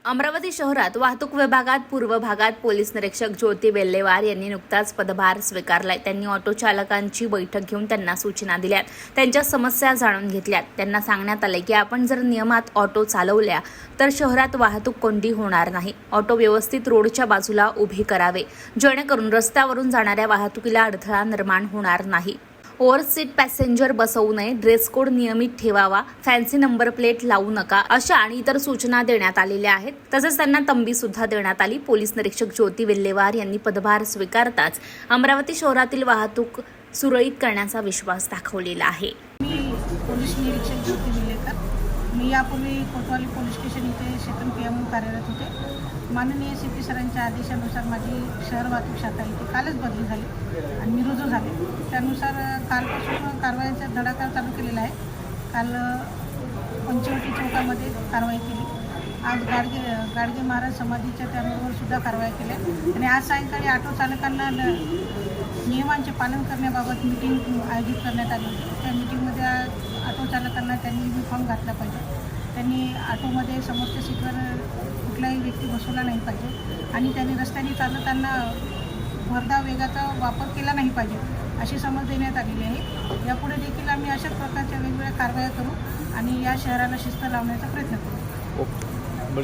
अमरावती शहरात वाहतूक विभागात पूर्व भागात पोलीस निरीक्षक ज्योती बेल्लेवार यांनी नुकताच पदभार स्वीकारलाय। त्यांनी ऑटो चालकांची बैठक घेऊन त्यांना सूचना दिल्यात, त्यांच्या समस्या जाणून घेतल्यात। त्यांना सांगण्यात आले की आपण जर नियमात ऑटो चालवल्या तर शहरात वाहतूक कोंडी होणार नाही। ऑटो व्यवस्थित रोडच्या बाजूला उभी करावे, जेणेकरून रस्त्यावरून जाणाऱ्या वाहतुकीला अडथळा निर्माण होणार नाही। ओव्हर सीट पॅसेंजर बसवू नये, ड्रेस कोड नियमित ठेवावा, फॅन्सी नंबर प्लेट लावू नका, अशा आणि इतर सूचना देण्यात आलेल्या आहेत। तसेच त्यांना तंबी सुद्धा देण्यात आली। पोलीस निरीक्षक ज्योती बेल्लेवार यांनी पदभार स्वीकारताच अमरावती शहरातील वाहतूक सुरळीत करण्याचा विश्वास दाखवलेला आहे। मी पोलीस निरीक्षक ज्योती बेल्लेकर। मी यापूर्वी कोतवाली पोलीस स्टेशन इथे सेकंड PM म्हणून कार्यरत होते। माननीय CP सरांच्या आदेशानुसार माझी शहर वाहतूक शाखा इथे कालच बदली झाली आणि मी रुजू झाले। त्यानुसार कालपासून कारवायांचा धडाका चालू केलेला आहे। काल पंचवटी चौकामध्ये कारवाई केली, आज गाडगे महाराज समाधीच्या त्यावर सुद्धा कारवाई केल्या आणि आज सायंकाळी ऑटो चालकांना नियमांचे पालन करण्याबाबत मीटिंग आयोजित करण्यात आली। त्या मीटिंगमध्ये ऑटो चालकांना त्यांनी युनिफॉर्म घातला पाहिजे, त्यांनी ऑटोमध्ये समोरच्या सीटवर कुठलाही व्यक्ती बसवला नाही पाहिजे आणि त्यांनी रस्त्याने चालताना भरधाव वेगाचा वापर केला नाही पाहिजे, अशी समज देण्यात आलेली आहे। यापुढे देखील आम्ही अशाच प्रकारच्या वेगवेगळ्या कारवाया करू आणि या शहराला शिस्त लावण्याचा प्रयत्न करू।